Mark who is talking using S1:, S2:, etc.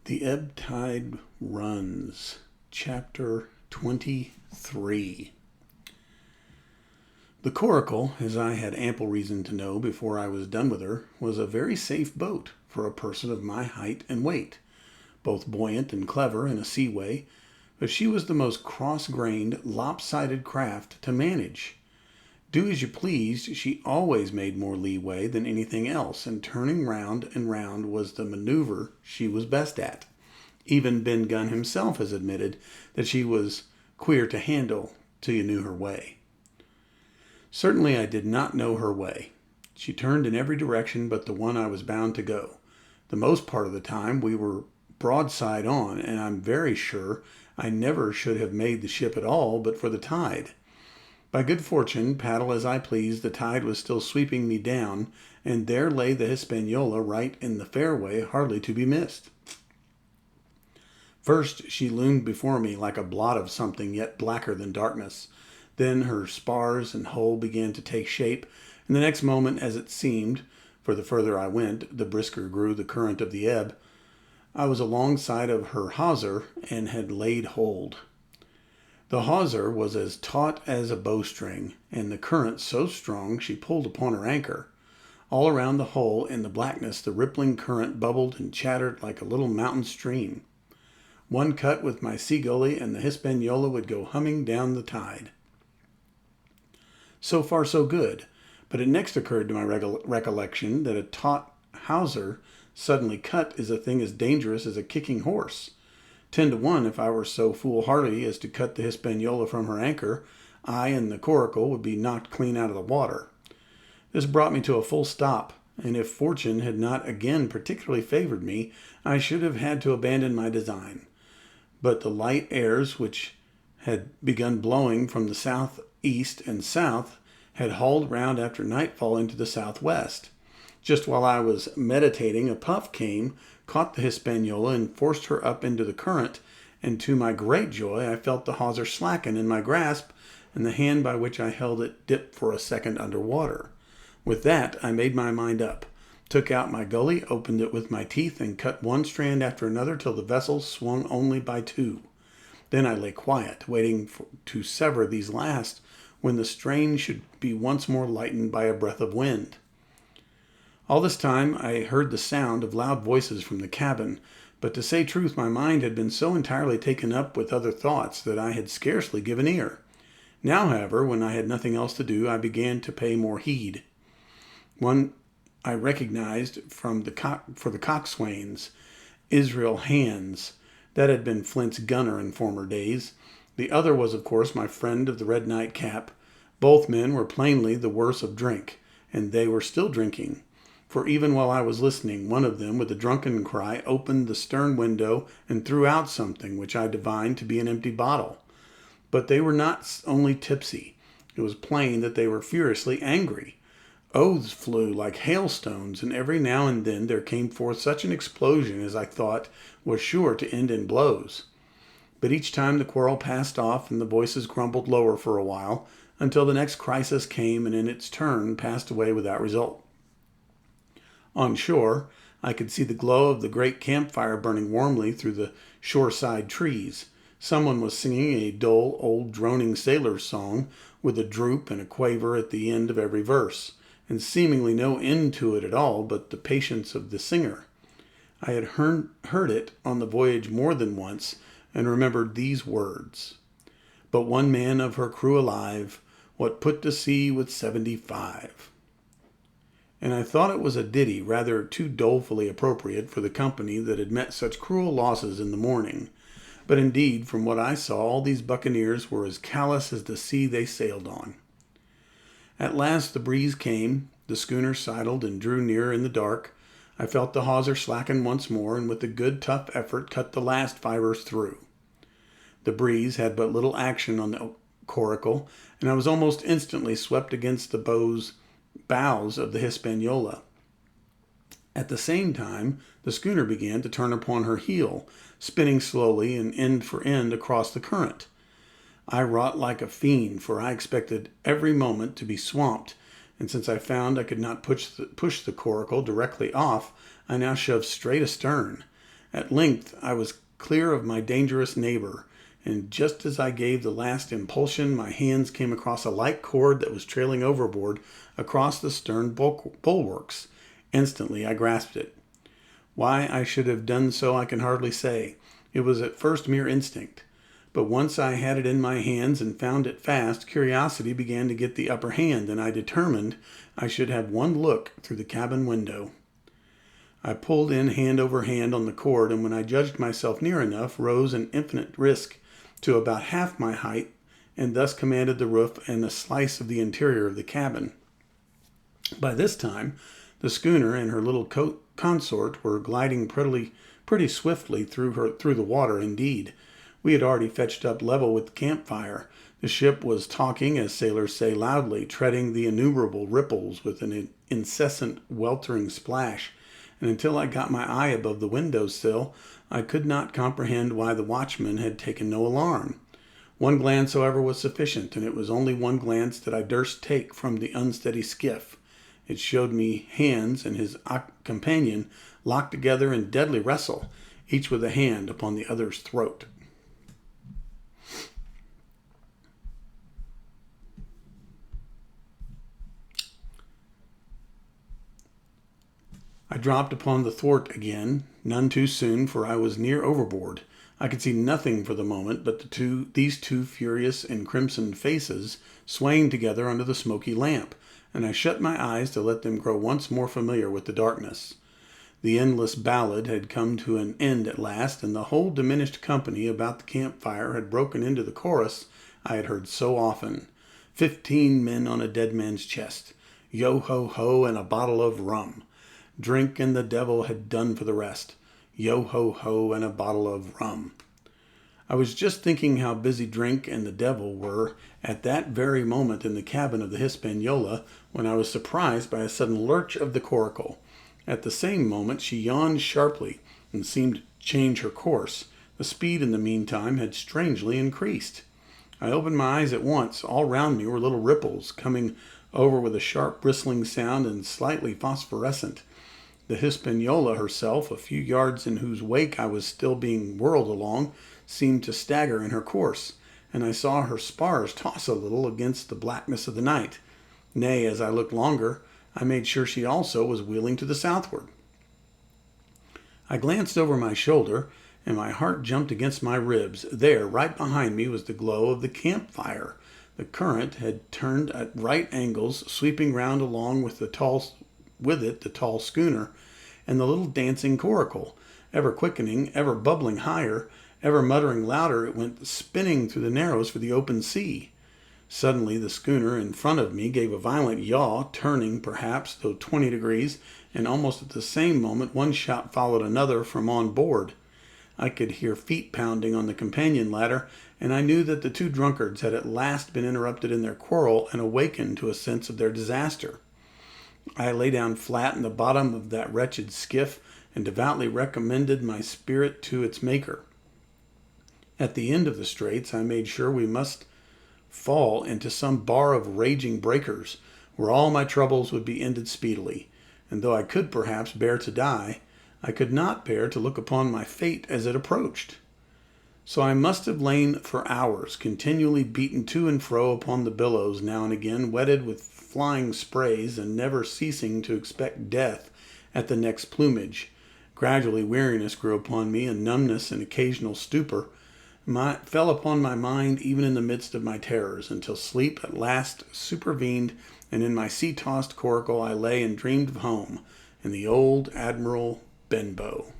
S1: The Ebb Tide Runs, Chapter 23. The Coracle, as I had ample reason to know before I was done with her, was a very safe boat for a person of my height and weight, both buoyant and clever in a seaway, but she was the most cross-grained, lopsided craft to manage. Do as you pleased, she always made more leeway than anything else, and turning round and round was the maneuver she was best at. Even Ben Gunn himself has admitted that she was queer to handle till you knew her way. Certainly I did not know her way. She turned in every direction but the one I was bound to go. The most part of the time we were broadside on, and I'm very sure I never should have made the ship at all but for the tide. By good fortune, paddle as I pleased, the tide was still sweeping me down, and there lay the Hispaniola right in the fairway, hardly to be missed. First she loomed before me like a blot of something yet blacker than darkness. Then her spars and hull began to take shape, and the next moment, as it seemed, for the further I went, the brisker grew the current of the ebb, I was alongside of her hawser and had laid hold. The hawser was as taut as a bowstring, and the current so strong she pulled upon her anchor. All around the hull in the blackness the rippling current bubbled and chattered like a little mountain stream. One cut with my sea gully and the Hispaniola would go humming down the tide. So far so good, but it next occurred to my recollection that a taut hawser suddenly cut is a thing as dangerous as a kicking horse. 10 to 1, if I were so foolhardy as to cut the Hispaniola from her anchor, I and the Coracle would be knocked clean out of the water. This brought me to a full stop, and if fortune had not again particularly favored me, I should have had to abandon my design. But the light airs which had begun blowing from the southeast and south had hauled round after nightfall into the southwest. Just while I was meditating, a puff came, caught the Hispaniola, and forced her up into the current, and to my great joy I felt the hawser slacken in my grasp, and the hand by which I held it dip for a second under water. With that I made my mind up, took out my gully, opened it with my teeth, and cut one strand after another till the vessel swung only by 2. Then I lay quiet, waiting to sever these last, when the strain should be once more lightened by a breath of wind. All this time I heard the sound of loud voices from the cabin, but to say truth my mind had been so entirely taken up with other thoughts that I had scarcely given ear. Now, however, when I had nothing else to do, I began to pay more heed. One I recognized for the coxswains, Israel Hands. That had been Flint's gunner in former days. The other was, of course, my friend of the red nightcap. Both men were plainly the worse of drink, and they were still drinking. For even while I was listening, one of them, with a drunken cry, opened the stern window and threw out something which I divined to be an empty bottle. But they were not only tipsy. It was plain that they were furiously angry. Oaths flew like hailstones, and every now and then there came forth such an explosion as I thought was sure to end in blows. But each time the quarrel passed off, and the voices grumbled lower for a while, until the next crisis came and in its turn passed away without result. On shore, I could see the glow of the great campfire burning warmly through the shoreside trees. Someone was singing a dull, old, droning sailor's song, with a droop and a quaver at the end of every verse, and seemingly no end to it at all but the patience of the singer. I had heard it on the voyage more than once, and remembered these words: "But one man of her crew alive, what put to sea with 75." And I thought it was a ditty rather too dolefully appropriate for the company that had met such cruel losses in the morning. But indeed, from what I saw, all these buccaneers were as callous as the sea they sailed on. At last the breeze came, the schooner sidled and drew near in the dark. I felt the hawser slacken once more, and with a good tough effort cut the last fibers through. The breeze had but little action on the Coracle, and I was almost instantly swept against the bows of the Hispaniola. At the same time, the schooner began to turn upon her heel, spinning slowly and end for end across the current. I wrought like a fiend, for I expected every moment to be swamped, and since I found I could not push the Coracle directly off, I now shoved straight astern. At length I was clear of my dangerous neighbor, and just as I gave the last impulsion, my hands came across a light cord that was trailing overboard across the stern bulwarks. Instantly I grasped it. Why I should have done so I can hardly say. It was at first mere instinct. But once I had it in my hands and found it fast, curiosity began to get the upper hand, and I determined I should have one look through the cabin window. I pulled in hand over hand on the cord, and when I judged myself near enough, rose an infinite risk to about half my height, and thus commanded the roof and a slice of the interior of the cabin. By this time, the schooner and her little consort were gliding pretty swiftly through the water. Indeed, we had already fetched up level with the campfire. The ship was talking, as sailors say, loudly, treading the innumerable ripples with an incessant weltering splash, and until I got my eye above the window-sill, I could not comprehend why the watchman had taken no alarm. One glance, however, was sufficient, and it was only one glance that I durst take from the unsteady skiff. It showed me Hans and his companion locked together in deadly wrestle, each with a hand upon the other's throat. I dropped upon the thwart again, none too soon, for I was near overboard. I could see nothing for the moment but these two furious and crimsoned faces swaying together under the smoky lamp, and I shut my eyes to let them grow once more familiar with the darkness. The endless ballad had come to an end at last, and the whole diminished company about the campfire had broken into the chorus I had heard so often. 15 men on a dead man's chest. Yo-ho-ho and a bottle of rum. Drink and the devil had done for the rest. Yo-ho-ho and a bottle of rum. I was just thinking how busy drink and the devil were at that very moment in the cabin of the Hispaniola when I was surprised by a sudden lurch of the coracle. At the same moment she yawned sharply and seemed to change her course. The speed in the meantime had strangely increased. I opened my eyes at once. All round me were little ripples coming over with a sharp bristling sound and slightly phosphorescent. The Hispaniola herself, a few yards in whose wake I was still being whirled along, seemed to stagger in her course, and I saw her spars toss a little against the blackness of the night. Nay, as I looked longer, I made sure she also was wheeling to the southward. I glanced over my shoulder, and my heart jumped against my ribs. There, right behind me, was the glow of the campfire. The current had turned at right angles, sweeping round along with the tall schooner, and the little dancing coracle. Ever quickening, ever bubbling higher, ever muttering louder, it went spinning through the narrows for the open sea. Suddenly the schooner in front of me gave a violent yaw, turning, perhaps, though 20 degrees, and almost at the same moment one shot followed another from on board. I could hear feet pounding on the companion ladder, and I knew that the two drunkards had at last been interrupted in their quarrel and awakened to a sense of their disaster. I lay down flat in the bottom of that wretched skiff and devoutly recommended my spirit to its Maker. At the end of the straits I made sure we must fall into some bar of raging breakers, where all my troubles would be ended speedily, and though I could perhaps bear to die, I could not bear to look upon my fate as it approached. So I must have lain for hours, continually beaten to and fro upon the billows, now and again wetted with flying sprays, and never ceasing to expect death at the next plumage. Gradually weariness grew upon me, and numbness and occasional stupor fell upon my mind even in the midst of my terrors, until sleep at last supervened, and in my sea-tossed coracle I lay and dreamed of home and the old Admiral Benbow.